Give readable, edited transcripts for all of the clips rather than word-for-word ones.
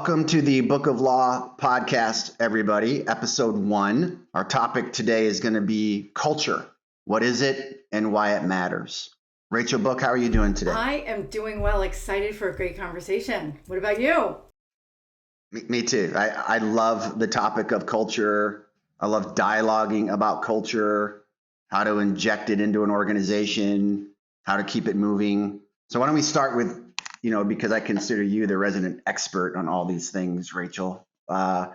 Welcome to the Book of Law podcast, everybody. Episode 1. Our topic today is going to be culture. What is it and why it matters? Rachel Book, how are you doing today? I am doing well, excited for a great conversation. What about you? Me too. I love the topic of culture. I love dialoguing about culture, how to inject it into an organization, how to keep it moving. So why don't we start with, because I consider you the resident expert on all these things, Rachel. Why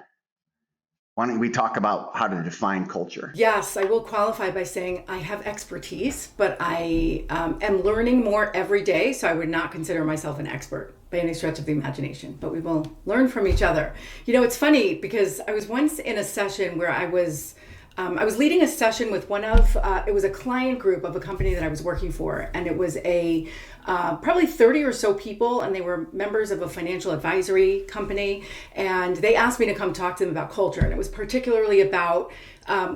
don't we talk about how to define culture? Yes, I will qualify by saying I have expertise, but I am learning more every day, so I would not consider myself an expert by any stretch of the imagination, but we will learn from each other. It's funny because I was once in a session where I was leading a session with it was a client group of a company that I was working for, and it was probably 30 or so people, and they were members of a financial advisory company, and they asked me to come talk to them about culture, and it was particularly about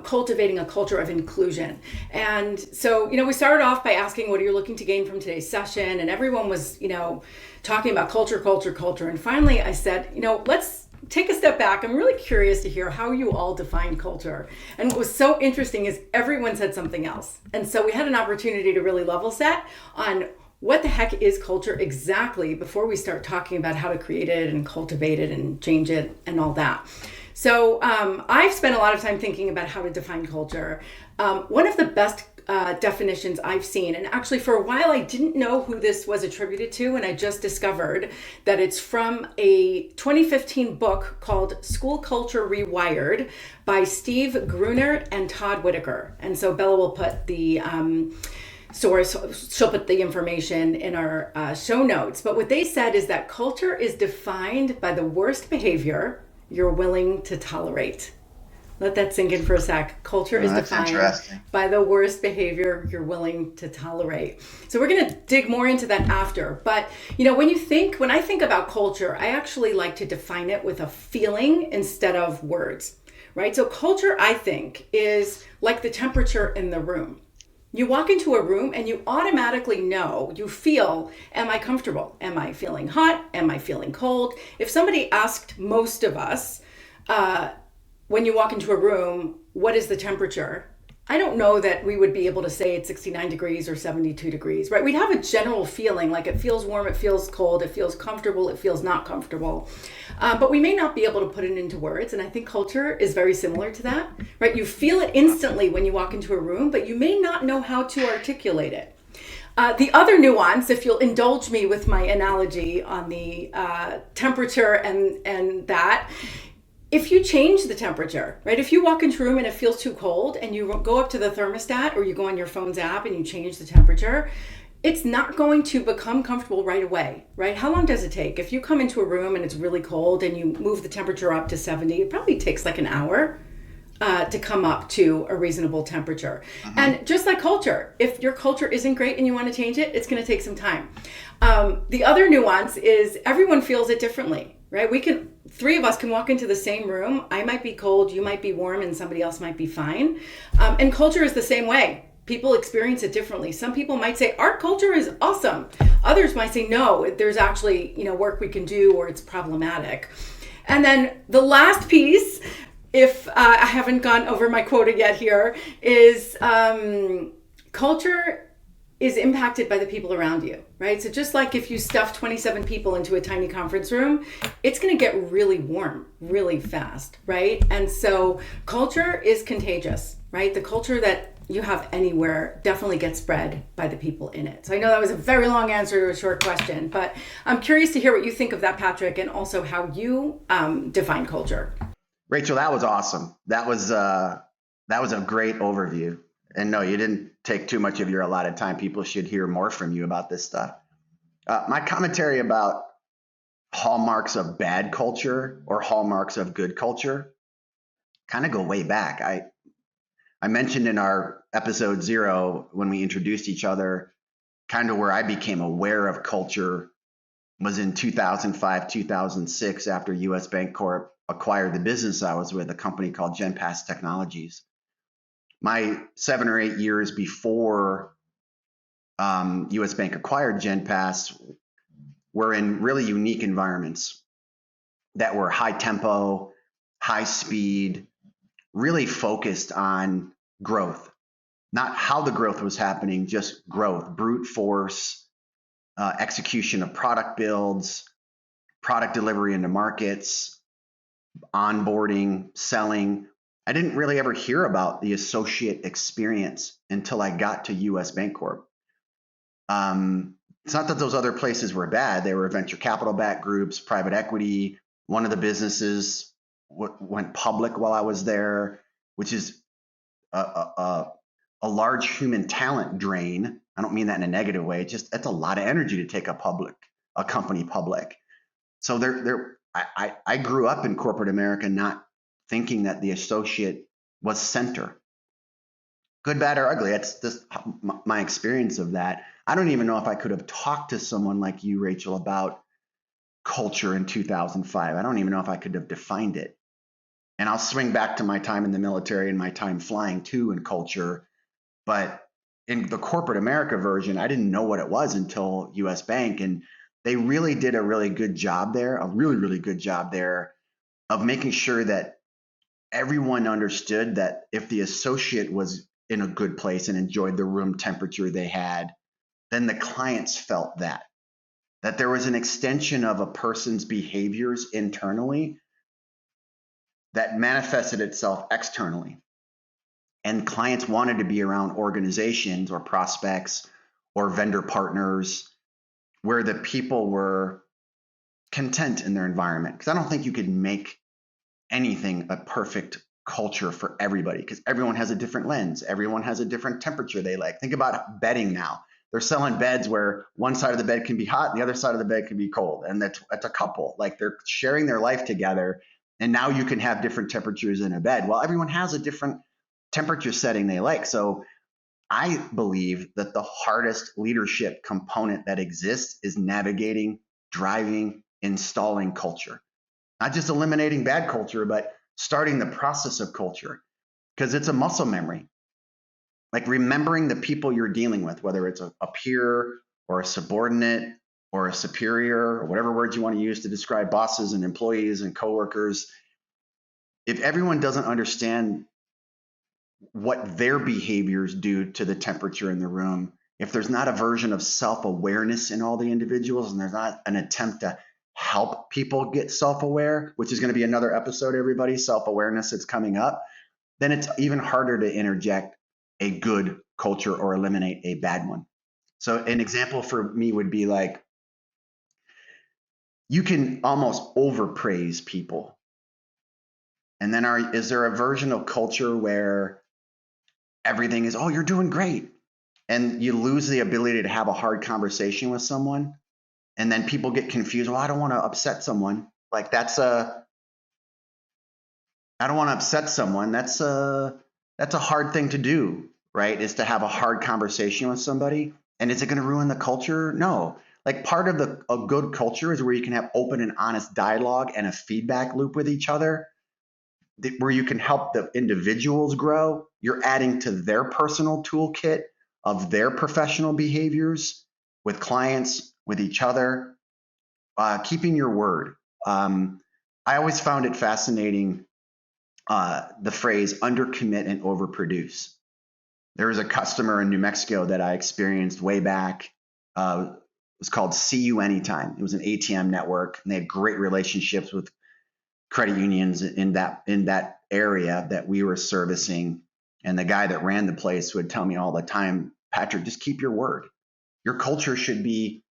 cultivating a culture of inclusion. And so, we started off by asking, what are you looking to gain from today's session? And everyone was, talking about culture. And finally I said, let's take a step back. I'm really curious to hear how you all define culture. And what was so interesting is everyone said something else. And so we had an opportunity to really level set on what the heck is culture exactly before we start talking about how to create it and cultivate it and change it and all that. So I've spent a lot of time thinking about how to define culture. One of the best definitions I've seen, and actually for a while I didn't know who this was attributed to, and I just discovered that it's from a 2015 book called School Culture Rewired by Steve Gruner and Todd Whitaker. And so Bella will put the source, she'll put the information in our show notes. But what they said is that culture is defined by the worst behavior you're willing to tolerate. Let that sink in for a sec. Culture is defined by the worst behavior you're willing to tolerate. So we're going to dig more into that after. But, when I think about culture, I actually like to define it with a feeling instead of words, right? So culture, I think, is like the temperature in the room. You walk into a room and you automatically know, you feel, am I comfortable? Am I feeling hot? Am I feeling cold? If somebody asked most of us, when you walk into a room, what is the temperature? I don't know that we would be able to say it's 69 degrees or 72 degrees, right? We'd have a general feeling like it feels warm, it feels cold, it feels comfortable, it feels not comfortable. But we may not be able to put it into words. And I think culture is very similar to that, right? You feel it instantly when you walk into a room, but you may not know how to articulate it. The other nuance, if you'll indulge me with my analogy on the temperature and that, if you change the temperature, right? If you walk into a room and it feels too cold and you go up to the thermostat or you go on your phone's app and you change the temperature, it's not going to become comfortable right away, right? How long does it take? If you come into a room and it's really cold and you move the temperature up to 70, it probably takes like an hour to come up to a reasonable temperature. Uh-huh. And just like culture, if your culture isn't great and you want to change it, it's going to take some time. The other nuance is everyone feels it differently, right? Three of us can walk into the same room. I might be cold, you might be warm, and somebody else might be fine. And culture is the same way. People experience it differently. Some people might say our culture is awesome. Others might say no, there's actually work we can do, or it's problematic. And then the last piece, if I haven't gone over my quota yet here, is culture is impacted by the people around you, right? So just like if you stuff 27 people into a tiny conference room, it's going to get really warm really fast, right? And so culture is contagious, right? The culture that you have anywhere definitely gets spread by the people in it. So I know that was a very long answer to a short question, but I'm curious to hear what you think of that, Patrick, and also how you define culture. Rachel, that was awesome. That was a great overview. And no, you didn't take too much of your allotted time. People should hear more from you about this stuff. My commentary about hallmarks of bad culture or hallmarks of good culture kind of go way back. I mentioned in our episode 0, when we introduced each other, kind of where I became aware of culture was in 2005, 2006, after US Bank Corp acquired the business I was with, a company called GenPass Technologies. My 7 or 8 years before US Bank acquired GenPass were in really unique environments. that were high tempo, high speed, really focused on growth, not how the growth was happening, just growth, brute force, execution of product builds, product delivery into markets, onboarding, selling. I didn't really ever hear about the associate experience until I got to US Bancorp. It's not that those other places were bad. They were venture capital backed groups, private equity. One of the businesses went public while I was there, which is a large human talent drain. I don't mean that in a negative way. Just that's a lot of energy to take a company public. So I grew up in corporate America not thinking that the associate was center. Good, bad, or ugly. That's just my experience of that. I don't even know if I could have talked to someone like you, Rachel, about culture in 2005. I don't even know if I could have defined it. And I'll swing back to my time in the military and my time flying too in culture. But in the corporate America version, I didn't know what it was until US Bank. And they really did a really good job there, a really, really good job there of making sure that everyone understood that if the associate was in a good place and enjoyed the room temperature they had, then the clients felt that there was an extension of a person's behaviors internally that manifested itself externally. And clients wanted to be around organizations or prospects or vendor partners where the people were content in their environment. Because I don't think you could make anything a perfect culture for everybody because everyone has a different lens. Everyone has a different temperature they like. Think about bedding now. They're selling beds where one side of the bed can be hot and the other side of the bed can be cold. And that's a couple. Like they're sharing their life together. And now you can have different temperatures in a bed. Well, everyone has a different temperature setting they like. So I believe that the hardest leadership component that exists is navigating, driving, installing culture. Not just eliminating bad culture, but starting the process of culture because it's a muscle memory. Like remembering the people you're dealing with, whether it's a peer or a subordinate or a superior or whatever words you want to use to describe bosses and employees and coworkers. If everyone doesn't understand what their behaviors do to the temperature in the room, if there's not a version of self-awareness in all the individuals and there's not an attempt to help people get self-aware, which is going to be another episode, everybody, self-awareness that's coming up, then it's even harder to interject a good culture or eliminate a bad one. So an example for me would be like, you can almost overpraise people. And then is there a version of culture where everything is, oh, you're doing great. And you lose the ability to have a hard conversation with someone. And then people get confused. Well, I don't want to upset someone. Like I don't want to upset someone. That's a hard thing to do, right? Is to have a hard conversation with somebody. And is it going to ruin the culture? No. Like part of a good culture is where you can have open and honest dialogue and a feedback loop with each other, where you can help the individuals grow. You're adding to their personal toolkit of their professional behaviors with clients, with each other, keeping your word. I always found it fascinating, the phrase undercommit and overproduce. There was a customer in New Mexico that I experienced way back. It was called See You Anytime. It was an ATM network, and they had great relationships with credit unions in that area that we were servicing. And the guy that ran the place would tell me all the time, Patrick, just keep your word. Your culture should be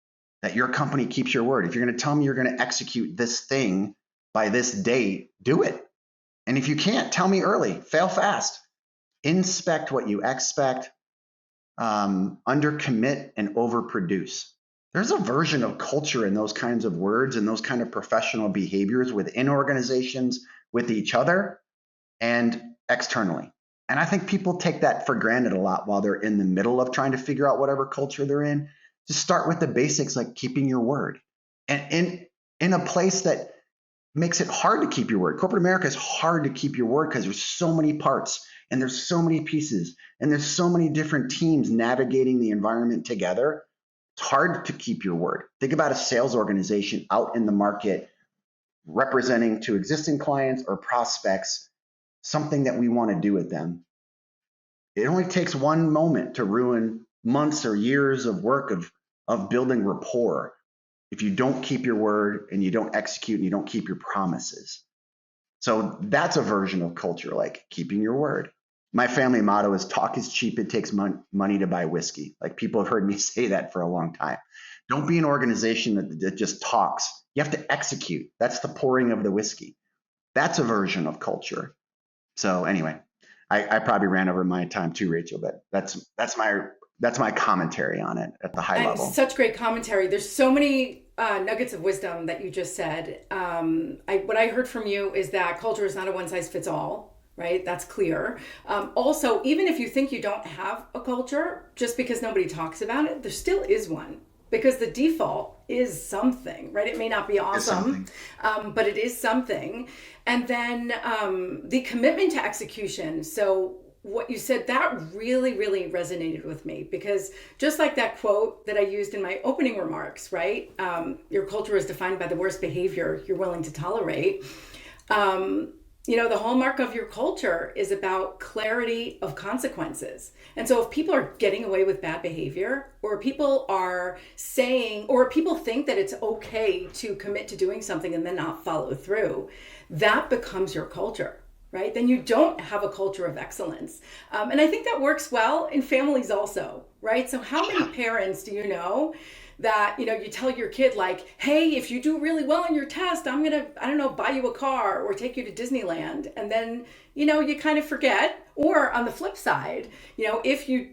that your company keeps your word. If you're going to tell me you're going to execute this thing by this date, do it. And if you can't, tell me early, fail fast, inspect what you expect, undercommit and overproduce. There's a version of culture in those kinds of words and those kind of professional behaviors within organizations, with each other, and externally. And I think people take that for granted a lot while they're in the middle of trying to figure out whatever culture they're in. Just start with the basics, like keeping your word. And in a place that makes it hard to keep your word. Corporate America is hard to keep your word because there's so many parts and there's so many pieces and there's so many different teams navigating the environment together. It's hard to keep your word. Think about a sales organization out in the market representing to existing clients or prospects something that we want to do with them. It only takes one moment to ruin months or years of work of building rapport if you don't keep your word and you don't execute and you don't keep your promises. So that's a version of culture, like keeping your word. My family motto is talk is cheap. It takes money to buy whiskey. Like people have heard me say that for a long time. Don't be an organization that just talks. You have to execute. That's the pouring of the whiskey. That's a version of culture. So anyway, I probably ran over my time too, Rachel, but that's my commentary on it at the high level. Such great commentary. There's so many nuggets of wisdom that you just said. What I heard from you is that culture is not a one size fits all, right? That's clear. Also, even if you think you don't have a culture, just because nobody talks about it, there still is one. Because the default is something, right? It may not be awesome, but it is something. And then the commitment to execution. So what you said, that really, really resonated with me, because just like that quote that I used in my opening remarks, right? Your culture is defined by the worst behavior you're willing to tolerate. The hallmark of your culture is about clarity of consequences. And so if people are getting away with bad behavior, or people are saying, or people think that it's okay to commit to doing something and then not follow through, that becomes your culture, right? Then you don't have a culture of excellence. And I think that works well in families also, right? So how many parents do you know that, you tell your kid like, hey, if you do really well on your test, I'm going to, I don't know, buy you a car or take you to Disneyland. And then, you kind of forget. Or on the flip side, if you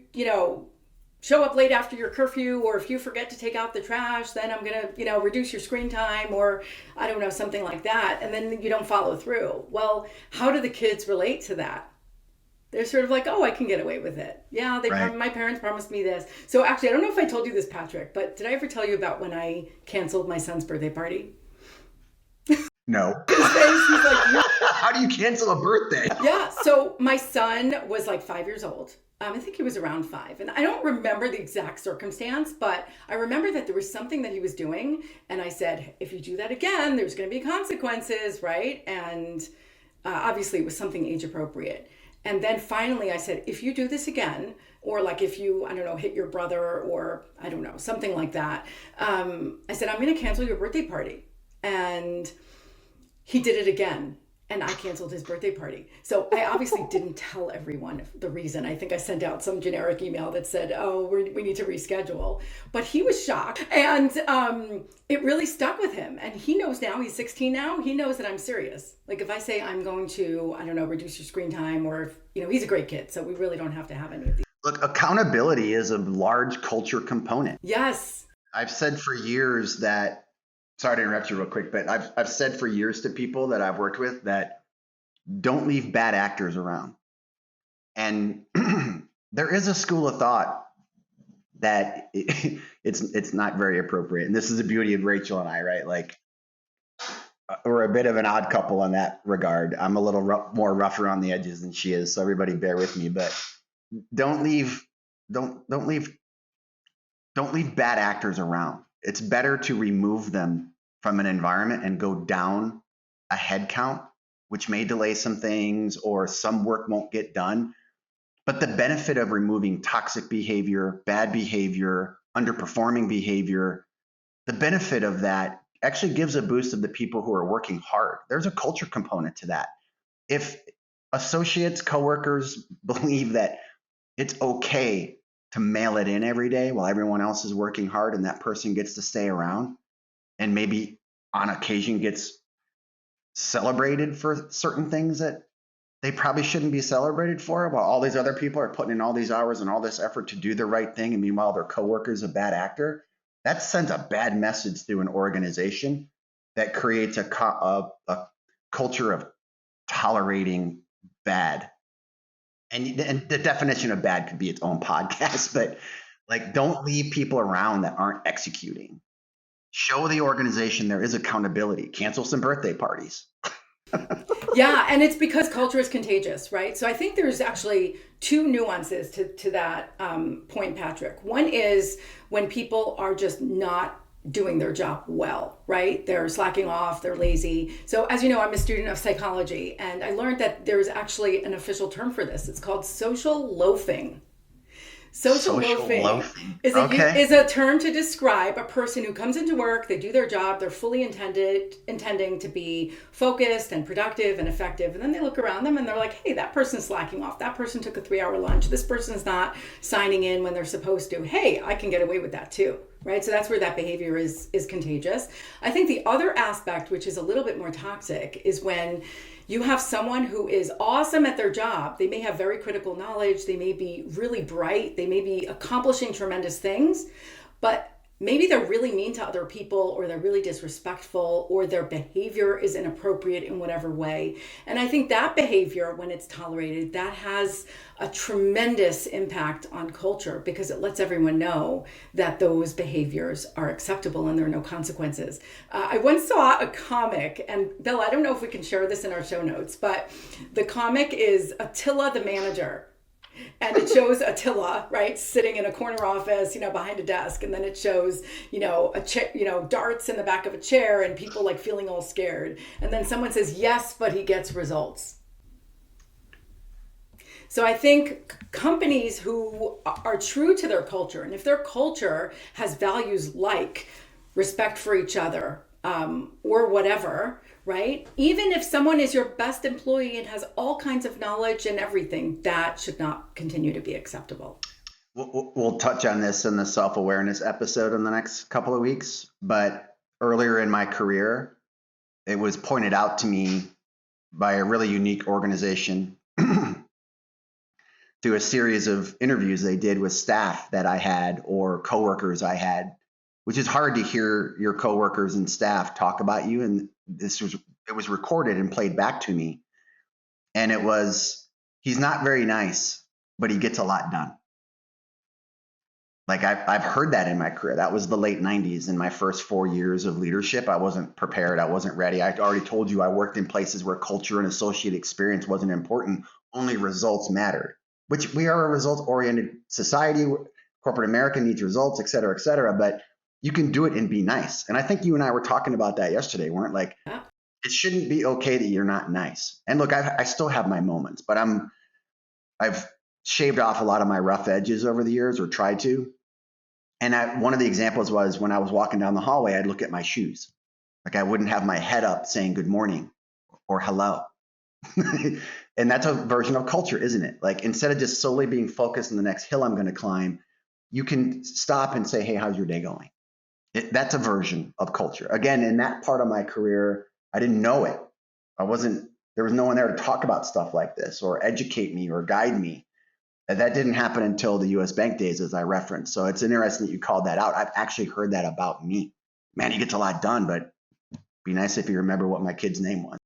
show up late after your curfew, or if you forget to take out the trash, then I'm going to, reduce your screen time, or I don't know, something like that. And then you don't follow through. Well, how do the kids relate to that? They're sort of like, oh, I can get away with it. Yeah, right. My parents promised me this. So actually, I don't know if I told you this, Patrick, but did I ever tell you about when I canceled my son's birthday party? No. His face, he's like, how do you cancel a birthday? Yeah, so my son was like 5 years old. I think he was around 5. And I don't remember the exact circumstance, but I remember that there was something that he was doing. And I said, if you do that again, there's going to be consequences, right? And obviously it was something age appropriate. And then finally I said, if you do this again, or like if you, I don't know, hit your brother, or I don't know, something like that. I said, I'm going to cancel your birthday party. And he did it again. And I canceled his birthday party. So I obviously didn't tell everyone the reason. I think I sent out some generic email that said, oh, we need to reschedule. But he was shocked. And it really stuck with him. And he knows now, he's 16 now, he knows that I'm serious. Like if I say I'm going to, I don't know, reduce your screen time, or, he's a great kid. So we really don't have to have any of these. Look, accountability is a large culture component. Yes. I've said for years that, sorry to interrupt you real quick, but I've said for years to people that I've worked with that don't leave bad actors around. And there is a school of thought that it's not very appropriate. And this is the beauty of Rachel and I, right? Like we're a bit of an odd couple in that regard. I'm a little more rougher on the edges than she is, so everybody bear with me. But don't leave bad actors around. It's better to remove them from an environment and go down a head count, which may delay some things or some work won't get done. But the benefit of removing toxic behavior, bad behavior, underperforming behavior, the benefit of that actually gives a boost of the people who are working hard. There's a culture component to that. If associates, coworkers believe that it's okay to mail it in every day while everyone else is working hard and that person gets to stay around and maybe on occasion gets celebrated for certain things that they probably shouldn't be celebrated for, while all these other people are putting in all these hours and all this effort to do the right thing, and meanwhile their coworker is a bad actor, that sends a bad message through an organization that creates a culture of tolerating bad. And the definition of bad could be its own podcast, but like don't leave people around that aren't executing. Show the organization there is accountability. Cancel some birthday parties. Yeah, and it's because culture is contagious, right? So I think there's actually two nuances to that point, Patrick. One is when people are just not doing their job well, right? They're slacking off, they're lazy. So, as you know, I'm a student of psychology, and I learned that there's actually an official term for this. It's called social loafing. Social Social loafing loafing. is Okay. is a term to describe a person who comes into work, they do their job, they're fully intending to be focused and productive and effective, and then they look around them and they're like, hey, that person's slacking off. That person took a 3-hour lunch. This person's not signing in when they're supposed to. Hey, I can get away with that too. Right? So that's where that behavior is contagious. I think the other aspect, which is a little bit more toxic, is when you have someone who is awesome at their job. They may have very critical knowledge. They may be really bright. They may be accomplishing tremendous things, but maybe they're really mean to other people, or they're really disrespectful, or their behavior is inappropriate in whatever way. And I think that behavior, when it's tolerated, that has a tremendous impact on culture, because it lets everyone know that those behaviors are acceptable and there are no consequences. I once saw a comic, and Bill, I don't know if we can share this in our show notes, but the comic is Attila the manager. And it shows Attila, right, sitting in a corner office, behind a desk, and then it shows, darts in the back of a chair and people like feeling all scared. And then someone says, yes, but he gets results. So I think companies who are true to their culture, and if their culture has values like respect for each other, or whatever, right? Even if someone is your best employee and has all kinds of knowledge and everything, that should not continue to be acceptable. We'll touch on this in the self-awareness episode in the next couple of weeks. But earlier in my career, it was pointed out to me by a really unique organization through a series of interviews they did with staff that I had or coworkers I had, which is hard to hear your coworkers and staff talk about you. And it was recorded and played back to me. And it was, he's not very nice, but he gets a lot done. Like I've heard that in my career. That was the late 90s. In my first 4 years of leadership, I wasn't prepared. I wasn't ready. I already told you I worked in places where culture and associate experience wasn't important. Only results mattered, which we are a results-oriented society. Corporate America needs results, et cetera, but you can do it and be nice. And I think you and I were talking about that yesterday, weren't like, Yeah. it shouldn't be okay that you're not nice. And look, I still have my moments, but I've shaved off a lot of my rough edges over the years, or tried to. And one of the examples was when I was walking down the hallway, I'd look at my shoes. Like I wouldn't have my head up saying good morning or hello. And that's a version of culture, isn't it? Like instead of just solely being focused on the next hill I'm going to climb, you can stop and say, hey, how's your day going? That's a version of culture. Again, in that part of my career, I didn't know it. There was no one there to talk about stuff like this or educate me or guide me. That didn't happen until the US Bank days, as I referenced. So it's interesting that you called that out. I've actually heard that about me. Man, he gets a lot done, but be nice if you remember what my kid's name was.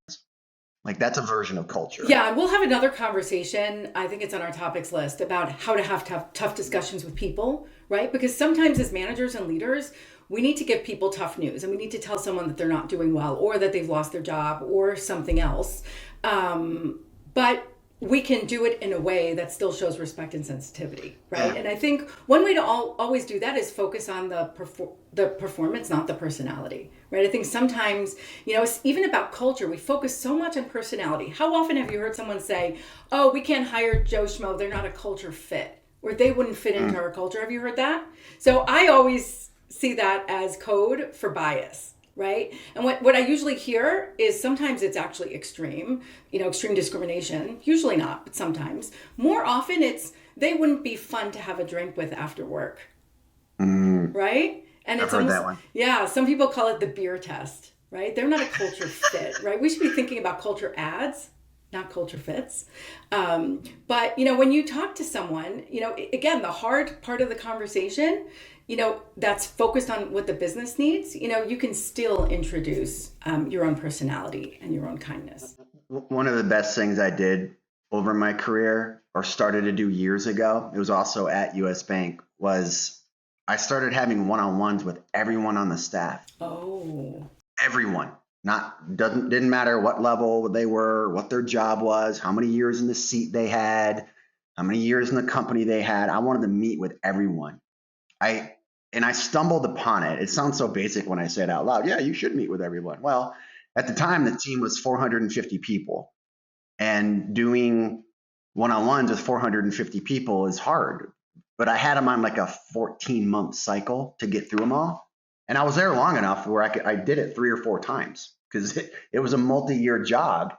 Like that's a version of culture. Yeah, and we'll have another conversation. I think it's on our topics list about how to have tough discussions with people, right? Because sometimes as managers and leaders, we need to give people tough news, and we need to tell someone that they're not doing well, or that they've lost their job, or something else. But we can do it in a way that still shows respect and sensitivity, right? Yeah. And I think one way to always do that is focus on the performance, not the personality, right? I think sometimes, it's even about culture. We focus so much on personality. How often have you heard someone say, oh, we can't hire Joe Schmo, they're not a culture fit, or they wouldn't fit into our culture? Have you heard that? So I always see that as code for bias. Right? And what I usually hear is sometimes it's actually extreme discrimination. Usually not, but sometimes. More often it's they wouldn't be fun to have a drink with after work. Right? And I've it's heard almost, that one. yeah, some people call it the beer test, right? They're not a culture fit, right? We should be thinking about culture ads, not culture fits. But, when you talk to someone, again, the hard part of the conversation, that's focused on what the business needs, you can still introduce your own personality and your own kindness. One of the best things I did over my career, or started to do years ago, it was also at US Bank, was I started having one-on-ones with everyone on the staff. Oh. Everyone. Didn't matter what level they were, what their job was, how many years in the seat they had, how many years in the company they had. I wanted to meet with everyone. and I stumbled upon it. It sounds so basic when I say it out loud. Yeah, you should meet with everyone. Well, at the time, the team was 450 people, and doing one-on-ones with 450 people is hard. But I had them on like a 14-month cycle to get through them all. And I was there long enough where I did it 3 or 4 times because it was a multi-year job.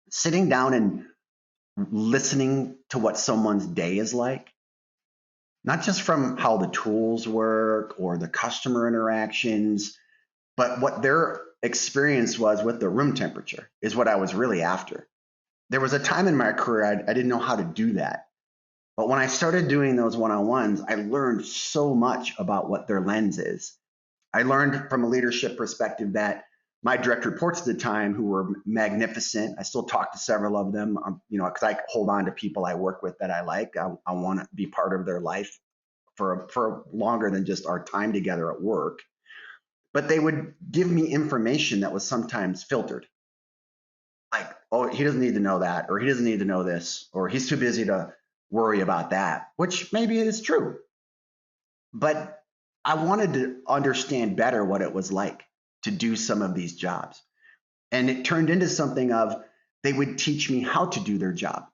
Sitting down and listening to what someone's day is like, not just from how the tools work or the customer interactions, but what their experience was with the room temperature is what I was really after. There was a time in my career I didn't know how to do that. But when I started doing those one-on-ones, I learned so much about what their lens is. I learned from a leadership perspective that my direct reports at the time, who were magnificent, I still talk to several of them, because I hold on to people I work with that I like. I want to be part of their life for longer than just our time together at work. But they would give me information that was sometimes filtered. Like, oh, he doesn't need to know that, or he doesn't need to know this, or he's too busy to worry about that, which maybe is true. But I wanted to understand better what it was like to do some of these jobs. And it turned into something of they would teach me how to do their job.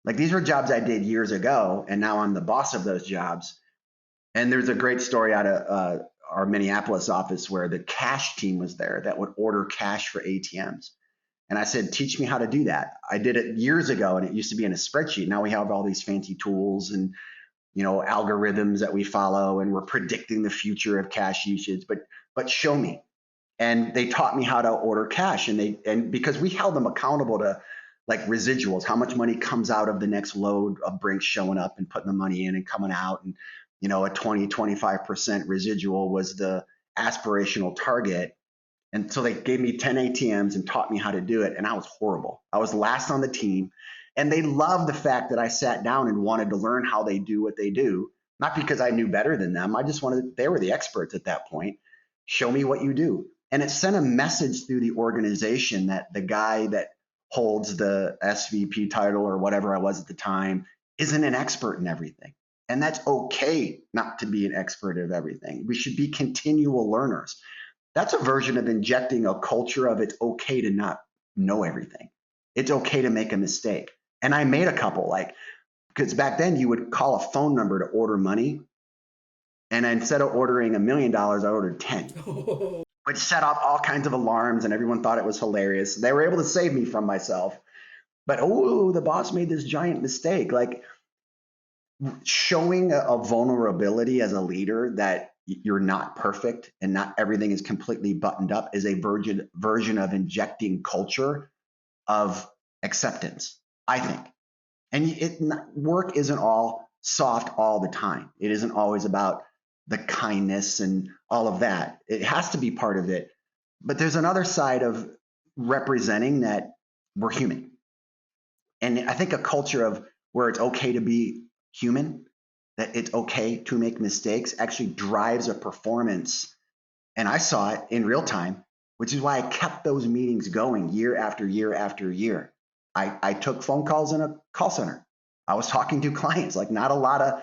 Like these were jobs I did years ago, and now I'm the boss of those jobs. And there's a great story out of our Minneapolis office where the cash team was there that would order cash for ATMs. And I said, teach me how to do that. I did it years ago and it used to be in a spreadsheet. Now we have all these fancy tools and algorithms that we follow, and we're predicting the future of cash usage, but show me. And they taught me how to order cash, and because we held them accountable to like residuals, how much money comes out of the next load of Brinks showing up and putting the money in and coming out. And a 20-25% residual was the aspirational target. And so they gave me 10 ATMs and taught me how to do it. And I was horrible. I was last on the team. And they loved the fact that I sat down and wanted to learn how they do what they do. Not because I knew better than them. I just they were the experts at that point. Show me what you do. And it sent a message through the organization that the guy that holds the SVP title or whatever I was at the time isn't an expert in everything. And that's okay not to be an expert of everything. We should be continual learners. That's a version of injecting a culture of it's okay to not know everything. It's okay to make a mistake. And I made a couple, because back then you would call a phone number to order money. And instead of ordering $1 million, I ordered 10, which set off all kinds of alarms and everyone thought it was hilarious. They were able to save me from myself. But, the boss made this giant mistake. Like showing a vulnerability as a leader that you're not perfect and not everything is completely buttoned up is a version of injecting culture of acceptance, I think. And work isn't all soft all the time. It isn't always about the kindness and all of that. It has to be part of it. But there's another side of representing that we're human. And I think a culture of where it's okay to be human, that it's okay to make mistakes, actually drives a performance. And I saw it in real time, which is why I kept those meetings going year after year after year. I took phone calls in a call center. I was talking to clients. Like not a lot of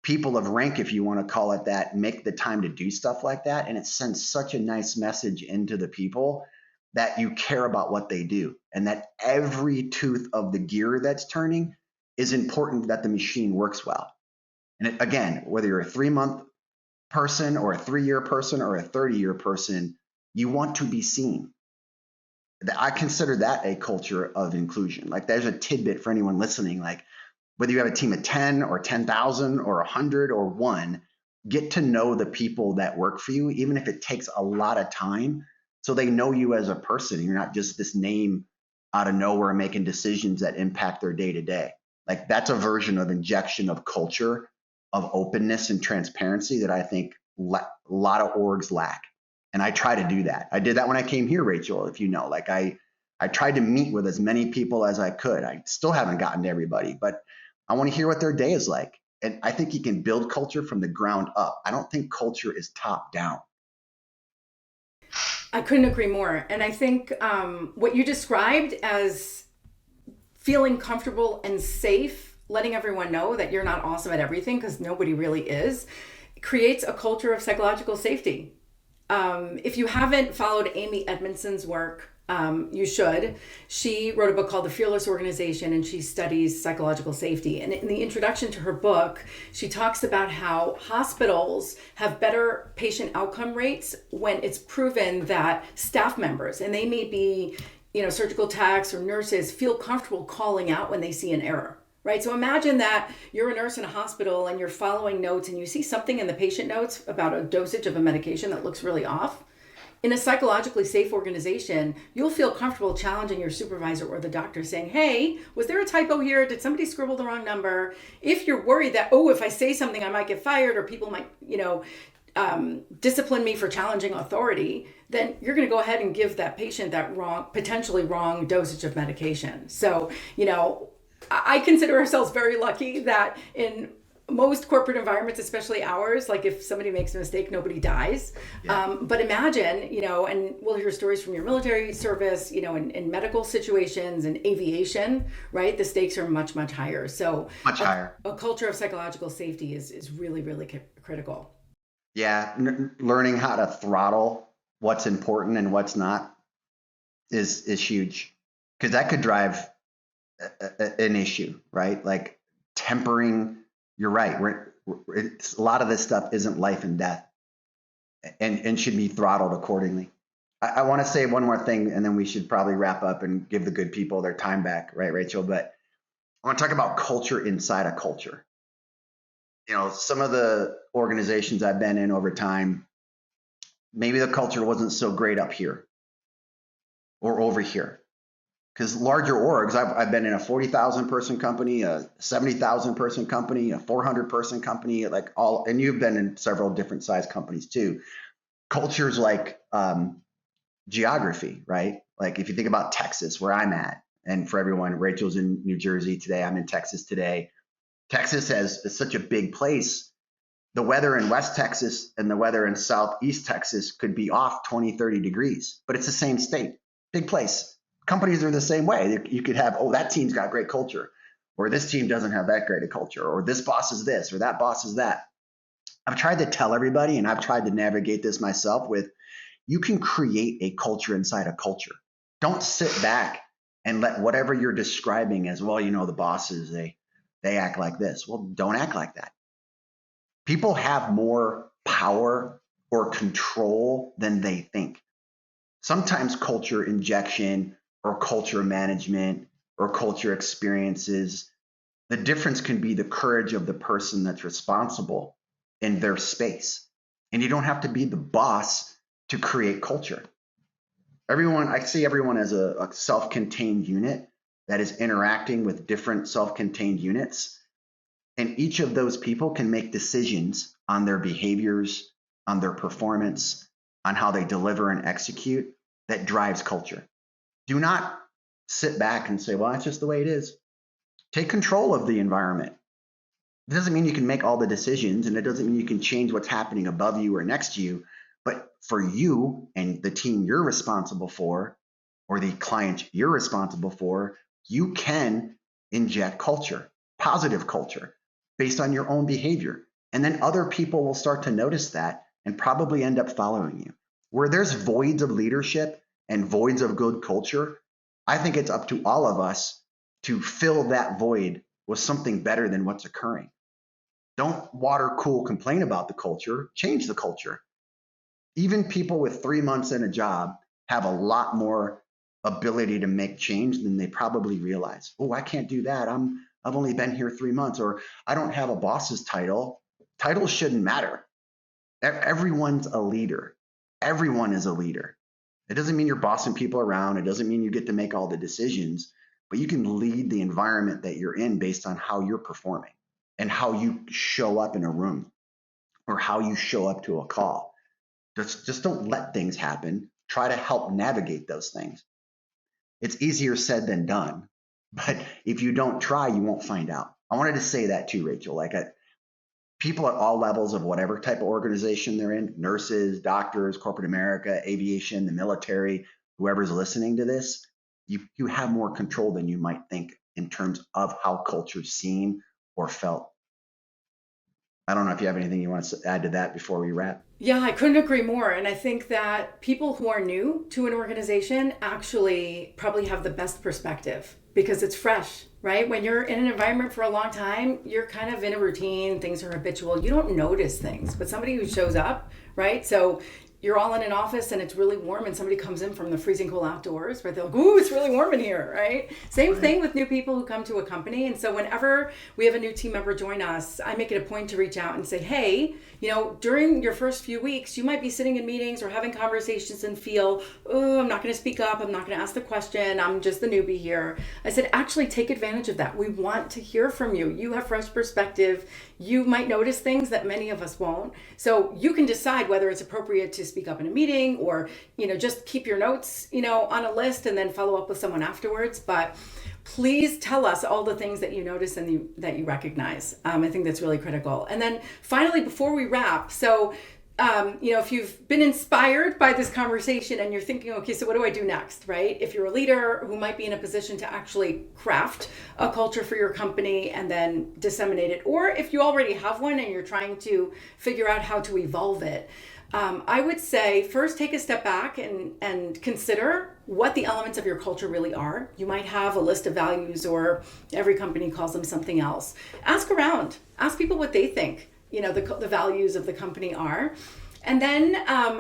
people of rank, if you want to call it that, make the time to do stuff like that. And it sends such a nice message into the people that you care about what they do and that every tooth of the gear that's turning is important, that the machine works well. And again, whether you're a 3-month person or a 3-year person or a 30-year person, you want to be seen. I consider that a culture of inclusion. Like there's a tidbit for anyone listening, like whether you have a team of 10 or 10,000 or 100 or 1, get to know the people that work for you, even if it takes a lot of time, so they know you as a person. You're not just this name out of nowhere making decisions that impact their day to day. Like that's a version of injection of culture, of openness and transparency that I think a lot of orgs lack. And I try to do that. I did that when I came here, Rachel, if you know, like I tried to meet with as many people as I could. I still haven't gotten to everybody, but I want to hear what their day is like. And I think you can build culture from the ground up. I don't think culture is top down. I couldn't agree more. And I think what you described as feeling comfortable and safe, letting everyone know that you're not awesome at everything, because nobody really is creates a culture of psychological safety. If you haven't followed Amy Edmondson's work, you should. She wrote a book called The Fearless Organization, and she studies psychological safety. And in the introduction to her book, she talks about how hospitals have better patient outcome rates when it's proven that staff members, and they may be, surgical techs or nurses, feel comfortable calling out when they see an error. Right. So imagine that you're a nurse in a hospital and you're following notes and you see something in the patient notes about a dosage of a medication that looks really off. In a psychologically safe organization, you'll feel comfortable challenging your supervisor or the doctor, saying, hey, was there a typo here? Did somebody scribble the wrong number? If you're worried that, if I say something, I might get fired or people might, discipline me for challenging authority, then you're going to go ahead and give that patient that potentially wrong dosage of medication. So, I consider ourselves very lucky that in most corporate environments, especially ours, like if somebody makes a mistake, nobody dies. Yeah. But imagine, and we'll hear stories from your military service, in medical situations and aviation, right? The stakes are much, much higher. So much higher. A culture of psychological safety is really, really critical. Yeah. Learning how to throttle what's important and what's not is huge, because that could drive an issue, right? Like tempering. You're right. A lot of this stuff isn't life and death, and should be throttled accordingly. I want to say one more thing, and then we should probably wrap up and give the good people their time back, right, Rachel? But I want to talk about culture inside a culture. Some of the organizations I've been in over time, maybe the culture wasn't so great up here or over here. Because larger orgs, I've been in a 40,000 person company, a 70,000 person company, a 400 person company, and you've been in several different size companies too. Cultures like geography, right? Like if you think about Texas, where I'm at, and for everyone, Rachel's in New Jersey today, I'm in Texas today. Texas is such a big place. The weather in West Texas and the weather in Southeast Texas could be off 20, 30 degrees, but it's the same state, big place. Companies are the same way. You could have, that team's got great culture, or this team doesn't have that great a culture, or this boss is this, or that boss is that. I've tried to tell everybody, and I've tried to navigate this myself with, you can create a culture inside a culture. Don't sit back and let whatever you're describing as, the bosses, they act like this. Well, don't act like that. People have more power or control than they think. Sometimes culture injection or culture management or culture experiences, the difference can be the courage of the person that's responsible in their space. And you don't have to be the boss to create culture. I see everyone as a self-contained unit that is interacting with different self-contained units. And each of those people can make decisions on their behaviors, on their performance, on how they deliver and execute that drives culture. Do not sit back and say, well, that's just the way it is. Take control of the environment. It doesn't mean you can make all the decisions, and it doesn't mean you can change what's happening above you or next to you. But for you and the team you're responsible for, or the client you're responsible for, you can inject culture, positive culture, based on your own behavior. And then other people will start to notice that and probably end up following you. Where there's voids of leadership and voids of good culture, I think it's up to all of us to fill that void with something better than what's occurring. Don't water cool complain about the culture, change the culture. Even people with 3 months in a job have a lot more ability to make change than they probably realize. Oh, I can't do that. I've only been here 3 months, or I don't have a boss's title. Titles shouldn't matter. Everyone's a leader. Everyone is a leader. It doesn't mean you're bossing people around. It doesn't mean you get to make all the decisions, but you can lead the environment that you're in based on how you're performing and how you show up in a room or how you show up to a call. Just don't let things happen. Try to help navigate those things. It's easier said than done, but if you don't try, you won't find out. I wanted to say that too, Rachel. People at all levels of whatever type of organization they're in, nurses, doctors, corporate America, aviation, the military, whoever's listening to this, you have more control than you might think in terms of how culture's seen or felt. I don't know if you have anything you want to add to that before we wrap. Yeah, I couldn't agree more. And I think that people who are new to an organization actually probably have the best perspective because it's fresh, right? When you're in an environment for a long time, you're kind of in a routine, things are habitual. You don't notice things, but somebody who shows up, right? So you're all in an office and it's really warm and somebody comes in from the freezing cold outdoors, right? They're like, ooh, it's really warm in here, right? Same thing with new people who come to a company. And so whenever we have a new team member join us, I make it a point to reach out and say, hey, during your first few weeks, you might be sitting in meetings or having conversations and feel, oh, I'm not going to speak up. I'm not going to ask the question. I'm just the newbie here. I said, actually take advantage of that. We want to hear from you. You have fresh perspective. You might notice things that many of us won't. So you can decide whether it's appropriate to speak up in a meeting or, just keep your notes, on a list and then follow up with someone afterwards. But please tell us all the things that you notice and that you recognize. I think that's really critical. And then finally, before we wrap, so if you've been inspired by this conversation and you're thinking, okay, so what do I do next, right? If you're a leader who might be in a position to actually craft a culture for your company and then disseminate it, or if you already have one and you're trying to figure out how to evolve it, I would say first take a step back and consider what the elements of your culture really are. You might have a list of values, or every company calls them something else. Ask around, ask people what they think, the values of the company are. And then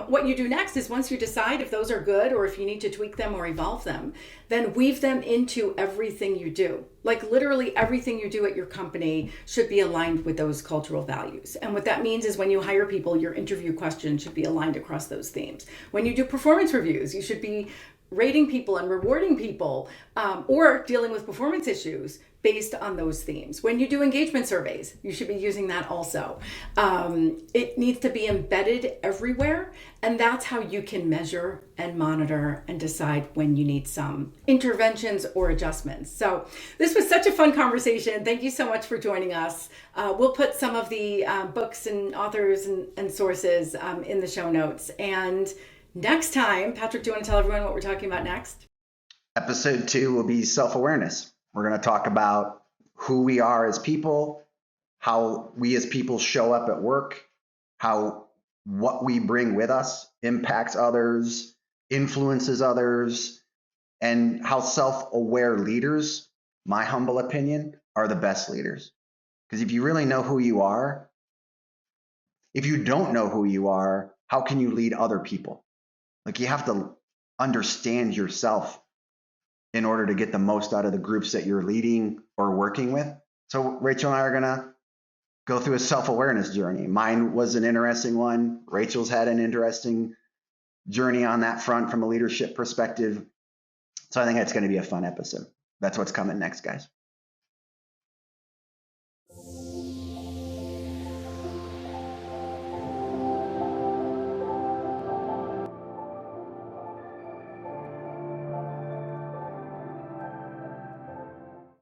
what you do next is once you decide if those are good or if you need to tweak them or evolve them, then weave them into everything you do. Like literally everything you do at your company should be aligned with those cultural values. And what that means is when you hire people, your interview questions should be aligned across those themes. When you do performance reviews, you should be rating people and rewarding people or dealing with performance issues based on those themes. When you do engagement surveys, you should be using that also. It needs to be embedded everywhere, and that's how you can measure and monitor and decide when you need some interventions or adjustments. So this was such a fun conversation. Thank you so much for joining us. We'll put some of the books and authors and sources in the show notes. And next time, Patrick, do you want to tell everyone what we're talking about next? Episode 2 will be self-awareness. We're going to talk about who we are as people, how we as people show up at work, how what we bring with us impacts others, influences others, and how self-aware leaders, my humble opinion, are the best leaders. Because if you really know who you are, if you don't know who you are, how can you lead other people? Like, you have to understand yourself in order to get the most out of the groups that you're leading or working with. So Rachel and I are gonna go through a self-awareness journey. Mine was an interesting one. Rachel's had an interesting journey on that front from a leadership perspective. So I think it's gonna be a fun episode. That's what's coming next, guys.